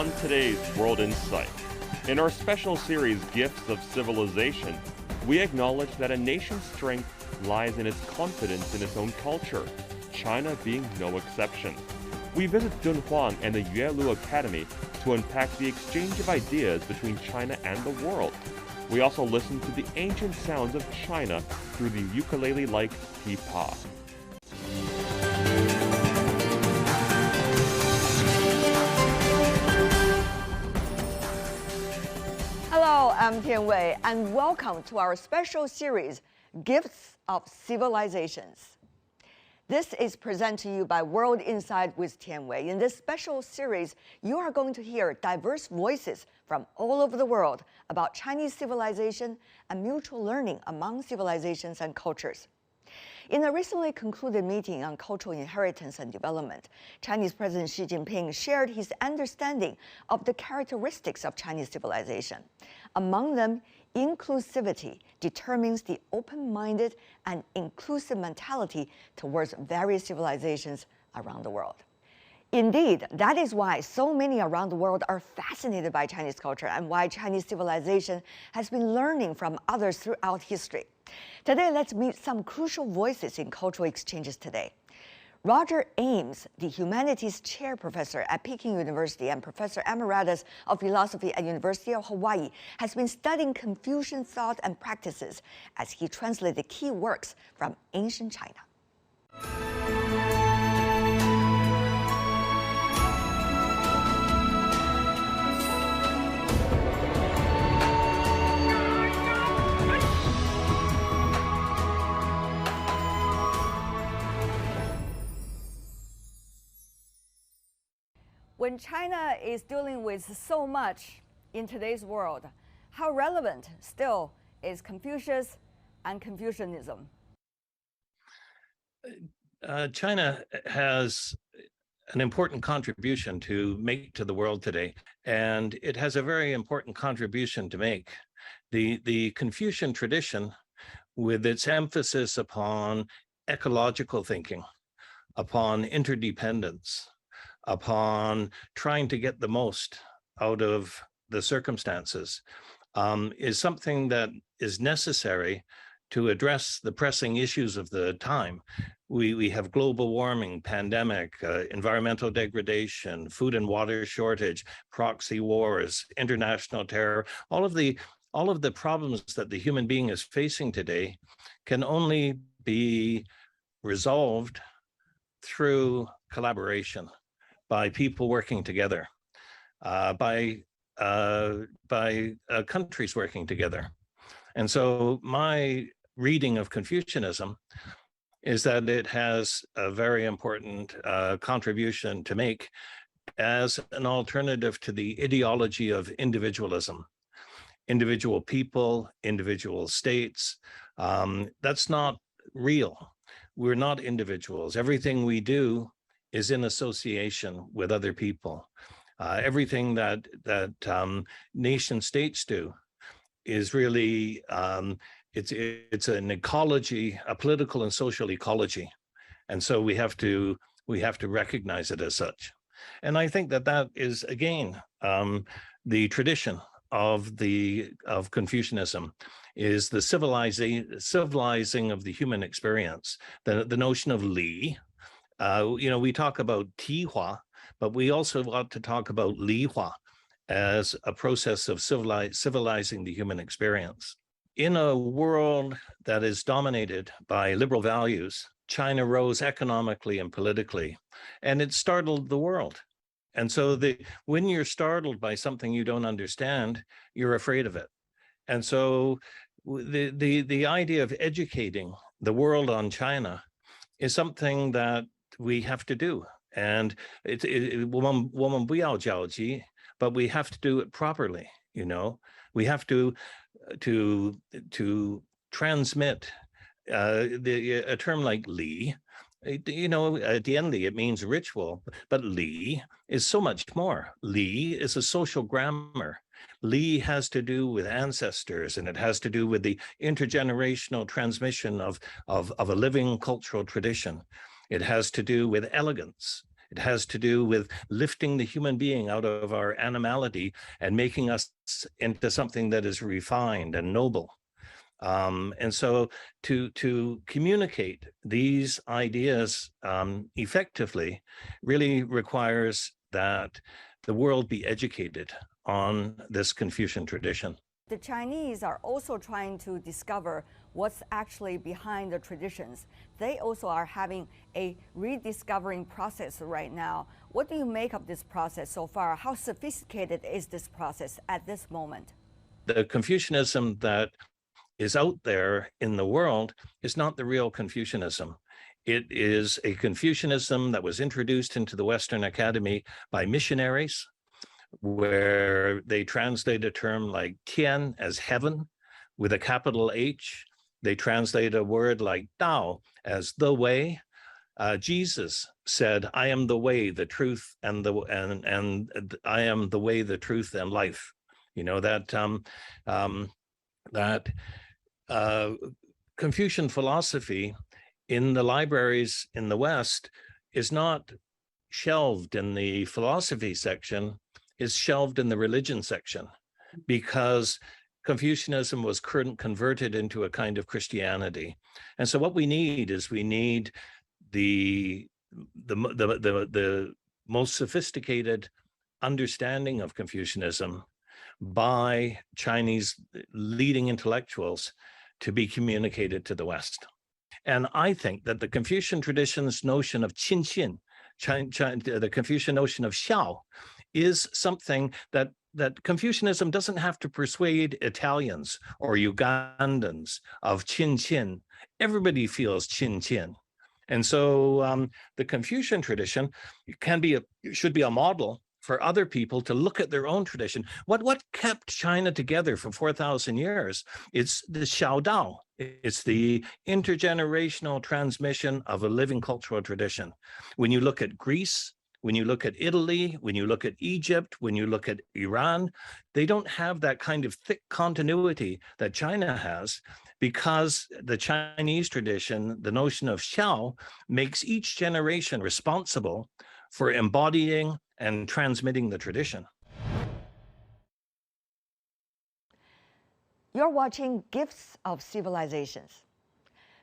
on today's World Insight. In our special series, Gifts of Civilization, we acknowledge that a nation's strength lies in its confidence in its own culture, China being no exception. We visit Dunhuang and the Yuelu Academy to unpack the exchange of ideas between China and the world. We also listen to the ancient sounds of China through the ukulele-like pipa. Hello, I'm Tianwei, and welcome to our special series, Gifts of Civilizations. This is presented to you by World Insight with Tianwei. In this special series, you are going to hear diverse voices from all over the world about Chinese civilization and mutual learning among civilizations and cultures. In a recently concluded meeting on cultural inheritance and development, Chinese President Xi Jinping shared his understanding of the characteristics of Chinese civilization. Among them, inclusivity determines the open-minded and inclusive mentality towards various civilizations around the world. Indeed, that is why so many around the world are fascinated by Chinese culture and why Chinese civilization has been learning from others throughout history. Today, let's meet some crucial voices in cultural exchanges today. Roger Ames, the Humanities Chair Professor at Peking University and Professor Emeritus of Philosophy at University of Hawaii, has been studying Confucian thought and practices as he translated key works from ancient China. When China is dealing with so much in today's world, how relevant still is Confucius and Confucianism? China has an important contribution to make to the world today, and it has a very important contribution to make. The Confucian tradition, with its emphasis upon ecological thinking, upon interdependence, upon trying to get the most out of the circumstances, is something that is necessary to address the pressing issues of the time. We have global warming, pandemic, environmental degradation, food and water shortage, proxy wars, international terror. All of the problems that the human being is facing today can only be resolved through collaboration, by people working together, by countries working together. And so my reading of Confucianism is that it has a very important contribution to make as an alternative to the ideology of individualism. Individual people, individual states, that's not real. We're not individuals. Everything we do is in association with other people. Everything that nation states do is really, it's an ecology, a political and social ecology. And so we have to recognize it as such. And I think that is, again, the tradition of Confucianism is the civilizing of the human experience, the notion of Li. We talk about Tihua, but we also want to talk about Lihua as a process of civilizing the human experience. In a world that is dominated by liberal values, China rose economically and politically, and it startled the world. And so when you're startled by something you don't understand, you're afraid of it. And so the idea of educating the world on China is something that we have to do, and but we have to do it properly. We have to transmit a term like Li. At the end, it means ritual, but Li is so much more. Li is a social grammar. Li has to do with ancestors, and it has to do with the intergenerational transmission of a living cultural tradition. It has to do with elegance. It has to do with lifting the human being out of our animality and making us into something that is refined and noble. And so to communicate these ideas effectively really requires that the world be educated on this Confucian tradition. The Chinese are also trying to discover what's actually behind the traditions. They also are having a rediscovering process right now. What do you make of this process so far? How sophisticated is this process at this moment? The Confucianism that is out there in the world is not the real Confucianism. It is a Confucianism that was introduced into the Western Academy by missionaries, where they translate a term like Tian as heaven with a capital H. They translate a word like Dao as the way. Jesus said, "I am the way, the truth, and I am the way, the truth, and life." You know that Confucian philosophy in the libraries in the West is not shelved in the philosophy section, is shelved in the religion section, because Confucianism was converted into a kind of Christianity. And so what we need is the most sophisticated understanding of Confucianism by Chinese leading intellectuals to be communicated to the West. And I think that the Confucian tradition's notion of qin, the Confucian notion of xiao, is something that Confucianism doesn't have to persuade Italians or Ugandans of qin. Everybody feels qin. And so the Confucian tradition should be a model for other people to look at their own tradition. What kept China together for 4,000 years? It's the Xiao Dao. It's the intergenerational transmission of a living cultural tradition. When you look at Greece, when you look at Italy, when you look at Egypt, when you look at Iran, they don't have that kind of thick continuity that China has, because the Chinese tradition, the notion of Xiao, makes each generation responsible for embodying and transmitting the tradition. You're watching Gifts of Civilizations.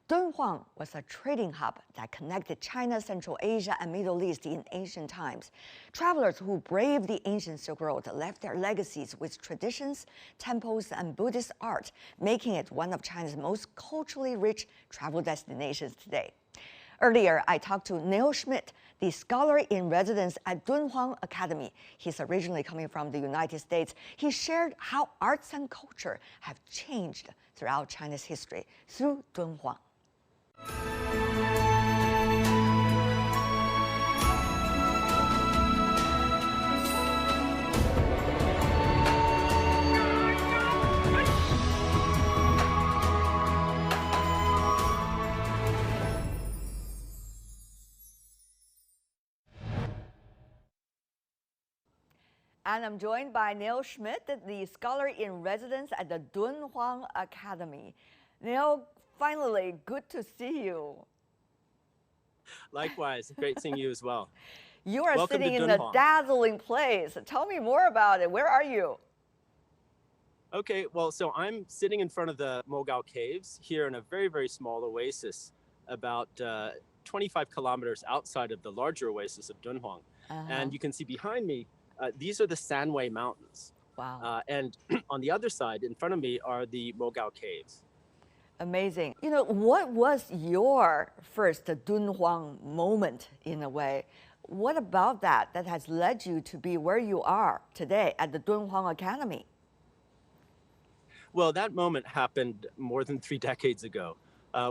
Dunhuang was a trading hub that connected China, Central Asia, and Middle East in ancient times. Travelers who braved the ancient Silk Road left their legacies with traditions, temples, and Buddhist art, making it one of China's most culturally rich travel destinations today. Earlier, I talked to Neil Schmidt, the scholar in residence at Dunhuang Academy. He's originally coming from the United States. He shared how arts and culture have changed throughout China's history through Dunhuang. And I'm joined by Neil Schmidt, the scholar in residence at the Dunhuang Academy. Neil, finally, good to see you. Likewise, great seeing you as well. You are Welcome sitting to in a Dunhuang. dazzling place. Tell me more about it. Where are you? Okay, well, so I'm sitting in front of the Mogao Caves here in a very, very small oasis, about 25 kilometers outside of the larger oasis of Dunhuang. And you can see behind me, these are the Sanwei Mountains. Wow. And on the other side, in front of me, are the Mogao Caves. Amazing. You know, what was your first Dunhuang moment in a way? What about that has led you to be where you are today at the Dunhuang Academy? Well, that moment happened more than 3 decades ago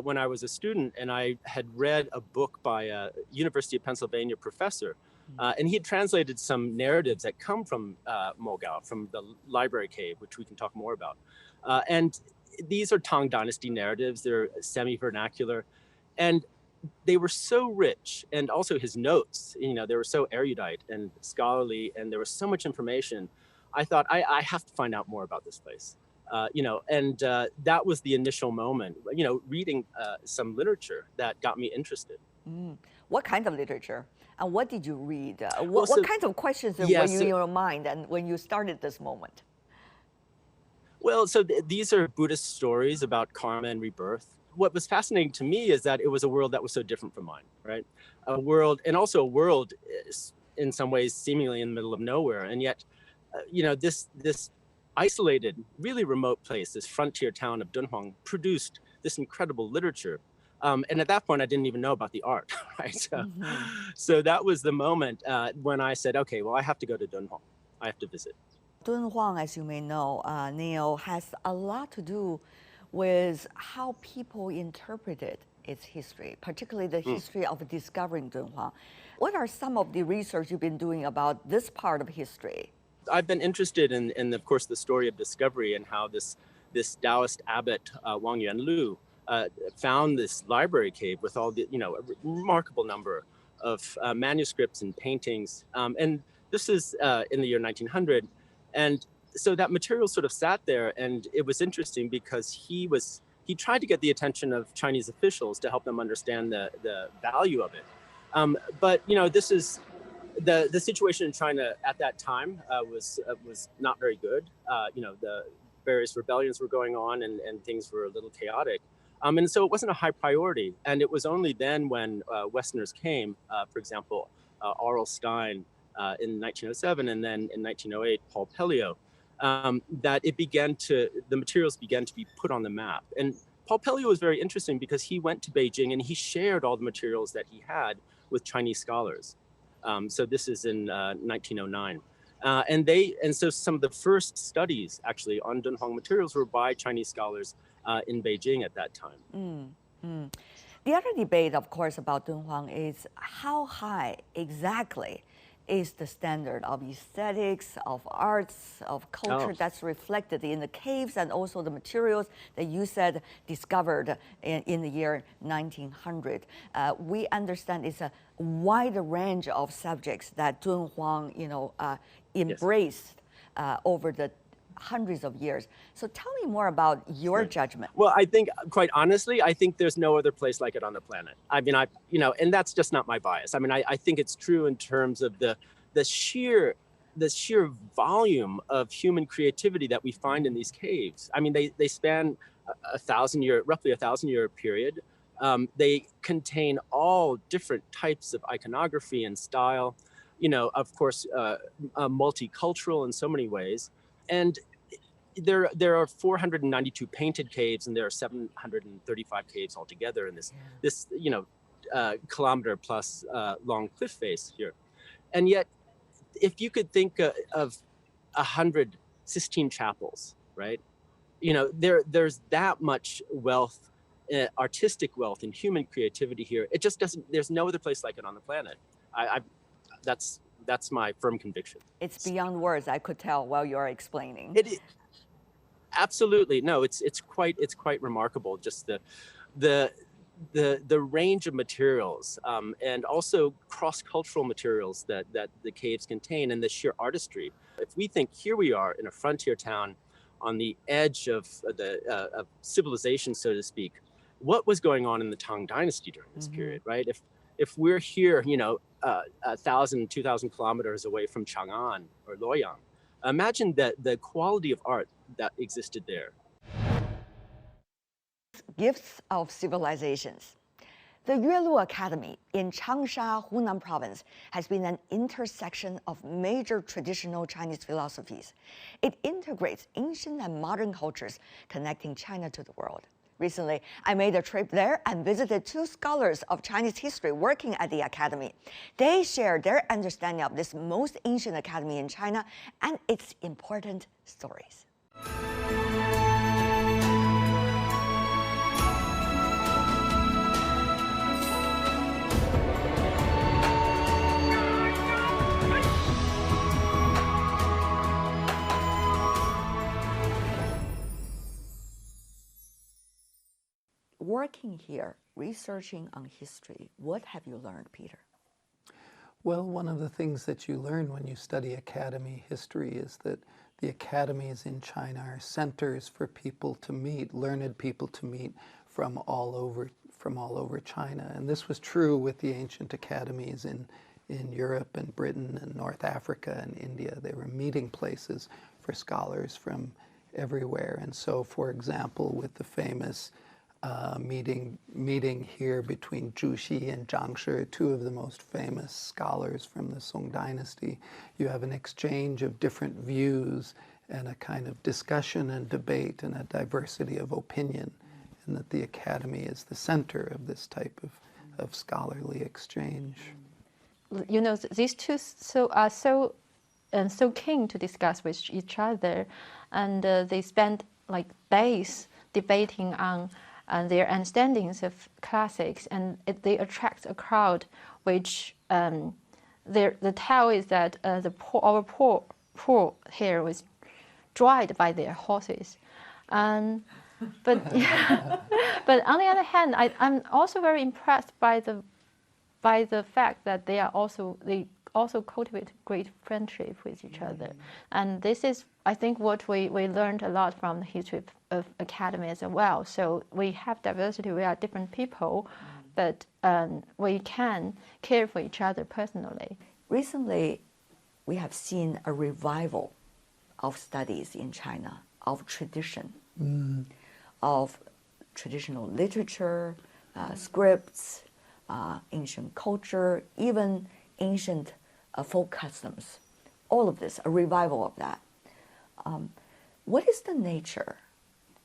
when I was a student, and I had read a book by a University of Pennsylvania professor, and he had translated some narratives that come from Mogao, from the library cave, which we can talk more about. And these are Tang Dynasty narratives. They're semi-vernacular, and they were so rich. And also his notes, you know, they were so erudite and scholarly, and there was so much information. I thought, I have to find out more about this place. You know, and that was the initial moment, you know, reading some literature that got me interested. What kind of literature? And what did you read? Well, what kinds of questions were yeah, you in your mind and when you started this moment? Well, so these are Buddhist stories about karma and rebirth. What was fascinating to me is that it was a world that was so different from mine, right? A world, and also a world in some ways seemingly in the middle of nowhere, and yet, this isolated, really remote place, this frontier town of Dunhuang, produced this incredible literature. And at that point, I didn't even know about the art, right? So that was the moment when I said, okay, well, I have to go to Dunhuang. I have to visit. Dunhuang, as you may know, Neil, has a lot to do with how people interpreted its history, particularly the history of discovering Dunhuang. What are some of the research you've been doing about this part of history? I've been interested in of course, the story of discovery and how this Taoist abbot, Wang Yuelu, found this library cave with all the, a remarkable number of manuscripts and paintings. And this is in the year 1900. And so that material sort of sat there, and it was interesting because he tried to get the attention of Chinese officials to help them understand the value of it. But this is the situation in China at that time was not very good. The various rebellions were going on, and things were a little chaotic. And so it wasn't a high priority. And it was only then when Westerners came, for example, R.L. Stein in 1907, and then in 1908, Paul Pelliot, that the materials began to be put on the map. And Paul Pelliot was very interesting because he went to Beijing and he shared all the materials that he had with Chinese scholars. So this is in 1909. And so some of the first studies actually on Dunhuang materials were by Chinese scholars in Beijing at that time. The other debate, of course, about Dunhuang is how high exactly is the standard of aesthetics, of arts, of culture that's reflected in the caves and also the materials that you said discovered in the year 1900. We understand it's a wide range of subjects that Dunhuang, embraced over the hundreds of years. So tell me more about your judgment. Well, I think, quite honestly, I think there's no other place like it on the planet. I mean, and that's just not my bias. I mean, I think it's true in terms of the sheer volume of human creativity that we find in these caves. I mean, they span roughly a 1,000-year period. They contain all different types of iconography and style, of course, multicultural in so many ways. And there are 492 painted caves, and there are 735 caves altogether in this kilometer plus long cliff face here. And yet, if you could think of 100 Sistine chapels, right? There's that much wealth, artistic wealth, and human creativity here. It just doesn't. There's no other place like it on the planet. That's my firm conviction. It's beyond words, I could tell while you're explaining. Absolutely. No, it's quite remarkable, just the range of materials and also cross-cultural materials that the caves contain, and the sheer artistry. If we think here we are in a frontier town on the edge of civilization, so to speak, what was going on in the Tang Dynasty during this period, right? If we're here, 1,000, 2,000 kilometers away from Chang'an or Luoyang, imagine the quality of art that existed there. Gifts of civilizations. The Yuelu Academy in Changsha, Hunan province has been an intersection of major traditional Chinese philosophies. It integrates ancient and modern cultures, connecting China to the world. Recently, I made a trip there and visited two scholars of Chinese history working at the academy. They shared their understanding of this most ancient academy in China and its important stories. Working here, researching on history, what have you learned, Peter? Well, one of the things that you learn when you study academy history is that the academies in China are centers for people to meet, learned people to meet from all over China. And this was true with the ancient academies in in Europe and Britain and North Africa and India. They were meeting places for scholars from everywhere. And so, for example, with the famous meeting here between Zhu Xi and Zhang Shi, two of the most famous scholars from the Song Dynasty, you have an exchange of different views and a kind of discussion and debate and a diversity of opinion, and that the Academy is the center of this type of scholarly exchange. You know, these two are so keen to discuss with each other, and they spend like days debating on their understandings of classics, and they attract a crowd which the tale is that our poor hair was dried by their horses. But but on the other hand, I'm also very impressed by the fact that they also cultivate great friendship with each other. And this is, I think, what we learned a lot from the history of Academy as well. So we have diversity, we are different people, but we can care for each other personally. Recently, we have seen a revival of studies in China, of tradition, of traditional literature, scripts, ancient culture, even ancient folk customs. All of this, a revival of that. What is the nature,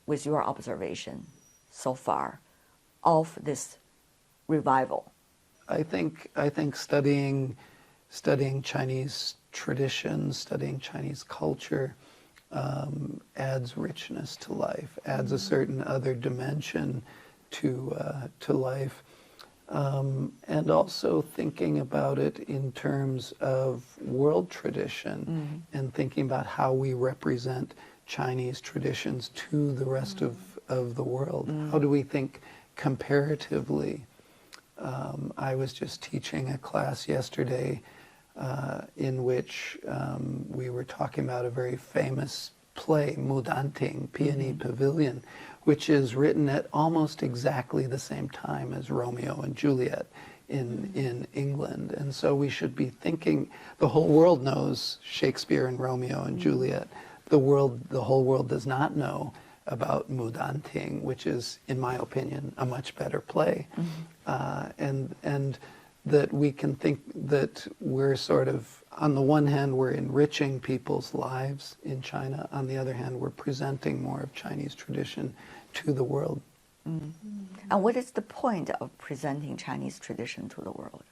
with your observation so far, of this revival? I think studying Chinese traditions, studying Chinese culture adds richness to life, adds a certain other dimension to life, and also thinking about it in terms of world tradition and thinking about how we represent Chinese traditions to the rest of the world. How do we think comparatively? I was just teaching a class yesterday in which we were talking about a very famous play, Mudanting, Peony Pavilion, which is written at almost exactly the same time as Romeo and Juliet in England. And so we should be thinking, the whole world knows Shakespeare and Romeo and Juliet. The whole world does not know about Mudanting, which is, in my opinion, a much better play. And that we can think that we're sort of, on the one hand, we're enriching people's lives in China. On the other hand, we're presenting more of Chinese tradition to the world. And what is the point of presenting Chinese tradition to the world?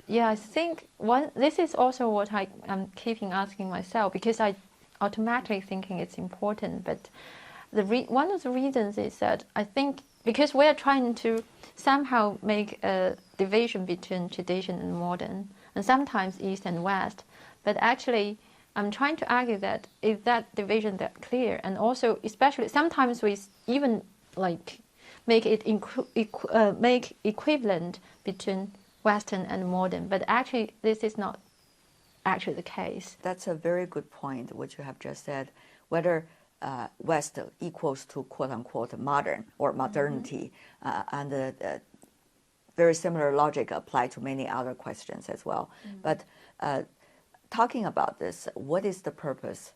Yeah, I think this is also what I'm keeping asking myself, because I automatically thinking it's important. But one of the reasons is that I think because we're trying to somehow make a division between tradition and modern, and sometimes East and West, but actually I'm trying to argue that if that division that clear, and also especially sometimes we even like make it make equivalent between Western and modern, but actually this is not actually the case. That's a very good point, what you have just said, whether West equals to quote-unquote modern or modernity, and very similar logic apply to many other questions as well. But talking about this, what is the purpose?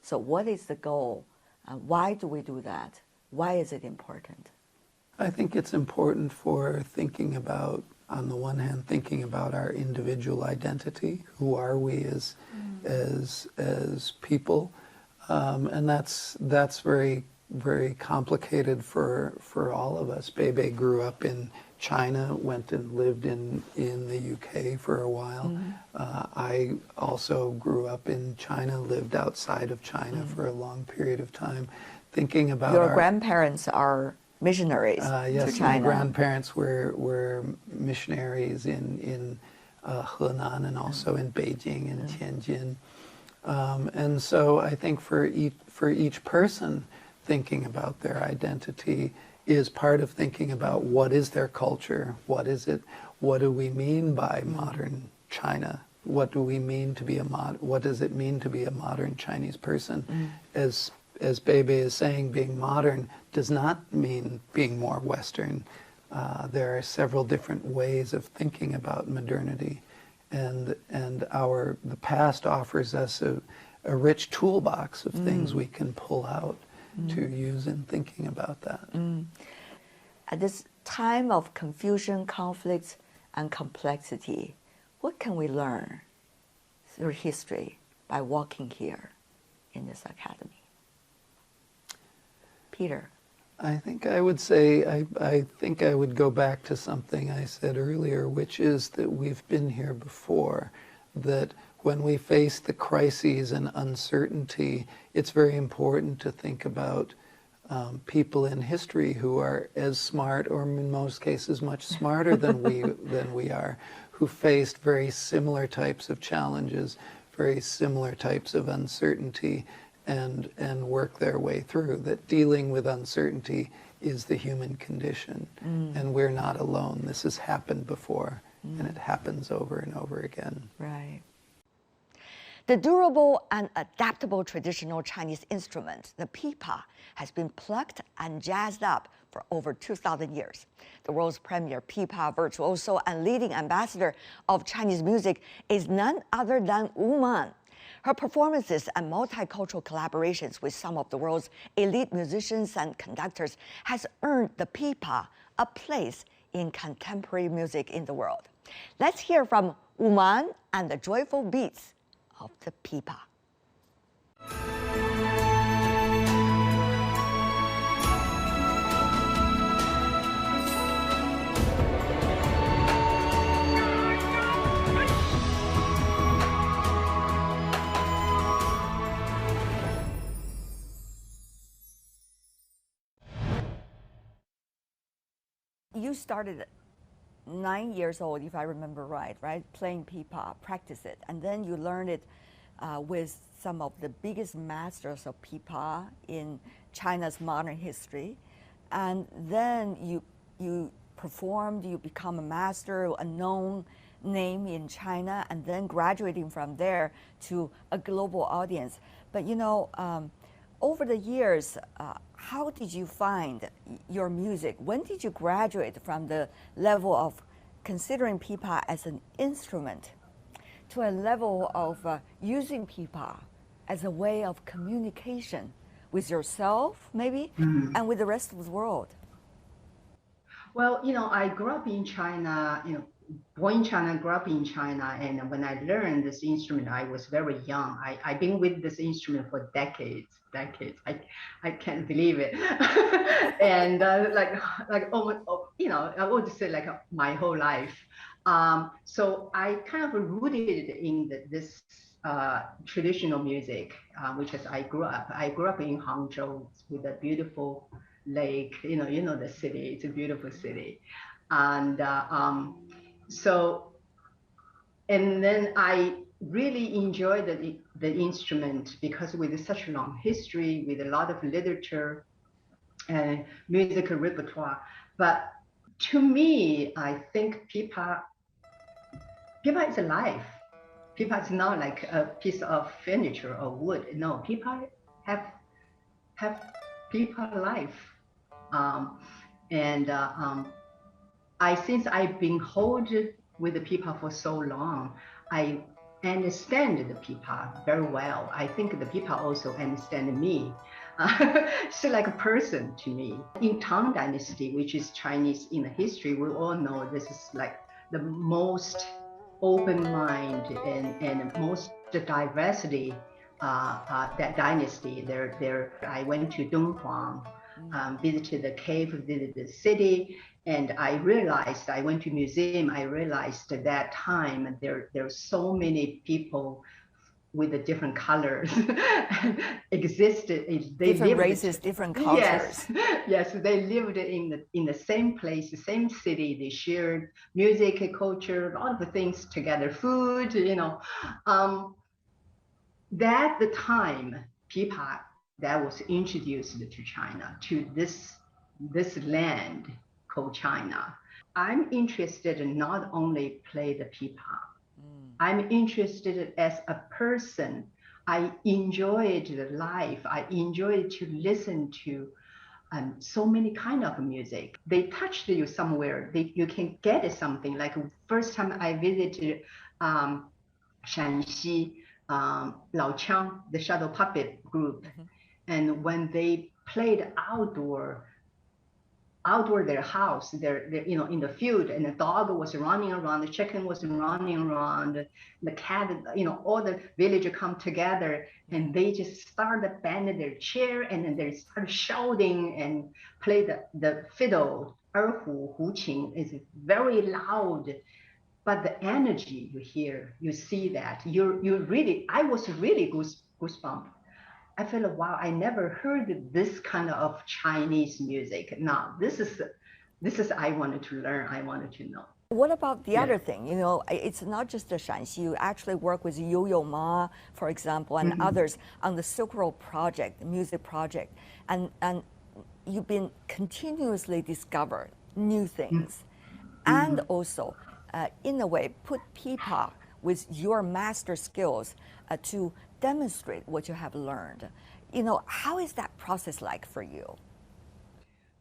So what is the goal? Why do we do that? Why is it important? I think it's important for thinking about, on the one hand, thinking about our individual identity. Who are we as people? And that's very, very complicated for all of us. Bebe grew up in China, went and lived in the UK for a while. I also grew up in China, lived outside of China for a long period of time. Thinking about your grandparents are missionaries yes, to China. My grandparents were missionaries in Henan and also in Beijing and Tianjin. And so I think for each person, thinking about their identity is part of thinking about what is their culture, what is it, what do we mean by modern China, what do we mean to be what does it mean to be a modern Chinese person? As Bebe is saying, being modern does not mean being more Western. There are several different ways of thinking about modernity. and the past offers us a rich toolbox of things we can pull out to use in thinking about that. At this time of confusion, conflicts, and complexity, what can we learn through history by walking here in this academy? Peter. I think I would say, I think I would go back to something I said earlier, which is that we've been here before, that when we face the crises and uncertainty, it's very important to think about people in history who are as smart, or in most cases much smarter than we are, who faced very similar types of challenges, very similar types of uncertainty, and work their way through. That dealing with uncertainty is the human condition, and we're not alone. This has happened before, and it happens over and over again. Right. The durable and adaptable traditional Chinese instrument, the pipa, has been plucked and jazzed up for over 2,000 years. The world's premier pipa virtuoso and leading ambassador of Chinese music is none other than Wu Man. Her performances and multicultural collaborations with some of the world's elite musicians and conductors has earned the pipa a place in contemporary music in the world. Let's hear from Wu Man and the joyful beats of the pipa. You started 9 years old, if I remember right, playing pipa, practice it, and then you learned it with some of the biggest masters of pipa in China's modern history, and then you performed, you become a master, a known name in China, and then graduating from there to a global audience. But you know, over the years, how did you find your music? When did you graduate from the level of considering pipa as an instrument to a level of using pipa as a way of communication with yourself, maybe, and with the rest of the world? Well, you know, I grew up in China, you know, born in China, grew up in China. And when I learned this instrument, I was very young. I've been with this instrument for decades. I can't believe it. And like almost, you know, I would say like my whole life. So I kind of rooted in this traditional music, which is I grew up in Hangzhou with a beautiful lake. You know the city. It's a beautiful city, and so, and then I really enjoyed the instrument because with such a long history, with a lot of literature and musical repertoire. But to me, I think pipa is alive. Pipa is not like a piece of furniture or wood. No, pipa have pipa life. Since I've been holding with the pipa for so long, I understand the pipa very well. I think the pipa also understand me. She's like a person to me. In Tang Dynasty, which is Chinese in the history, we all know this is like the most open mind and most diversity that dynasty. I went to Dunhuang, visited the cave, visited the city, and I realized, I went to museum, I realized at that time there's so many people with the different colors existed. Different races, different cultures. Yes, they lived in the same place, the same city. They shared music, culture, a lot of things together, food, you know. That the time, pipa that was introduced to China, to this land called China. I'm interested in not only play the pipa. I'm interested as a person. I enjoyed the life. I enjoyed to listen to so many kind of music. They touched you somewhere. You can get something. Like first time I visited Shanxi Lao Qiang, the shadow puppet group. And when they played outdoor their house, they're in the field, and the dog was running around, the chicken was running around, the cat, all the villagers come together, and they just started banging their chair, and then they started shouting and play the fiddle, erhu, huqing is very loud. But the energy you hear, you see that, I was really goosebump. I feel, wow, I never heard this kind of Chinese music. Now, this is I wanted to learn, I wanted to know. What about the other thing? It's not just the Shanxi. You actually work with Yo-Yo Ma, for example, and others on the Silk Road project, the music project. And you've been continuously discover new things. And also, in a way, put pipa with your master skills to demonstrate what you have learned. How is that process like for you?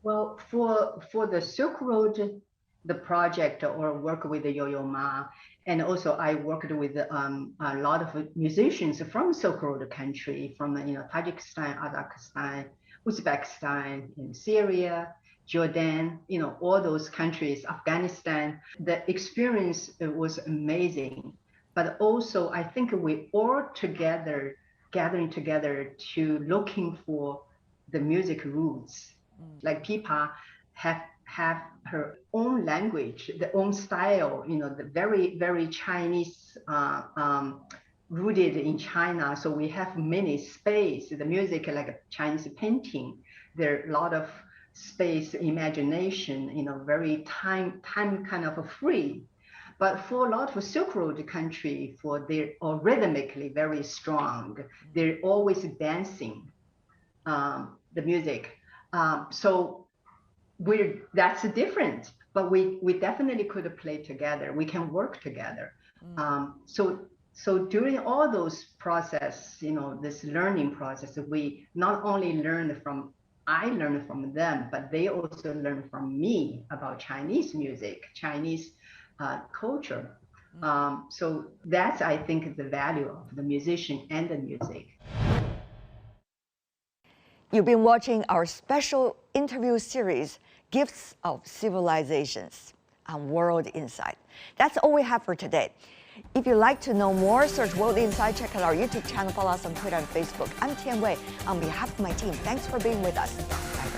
Well, for the Silk Road, the project or work with the Yo-Yo Ma, and also I worked with a lot of musicians from Silk Road country, from Tajikistan, Kazakhstan, Uzbekistan, in Syria, Jordan, all those countries, Afghanistan. The experience was amazing. But also, I think we all gathering together to looking for the music roots. Like pipa have her own language, their own style, the very, very Chinese, rooted in China. So we have many space, the music like a Chinese painting. There are a lot of space, imagination, very time kind of free. But for a lot of Silk Road country, they're rhythmically very strong. They're always dancing, the music. So that's different. But we definitely could play together. We can work together. So during all those process, this learning process, we not only I learned from them, but they also learned from me about Chinese music, Chinese culture. So that's, I think, the value of the musician and the music. You've been watching our special interview series, Gifts of Civilizations, on World Insight. That's all we have for today. If you'd like to know more, search World Insight, check out our YouTube channel, follow us on Twitter and Facebook. I'm Tian Wei. On behalf of my team, thanks for being with us. Bye.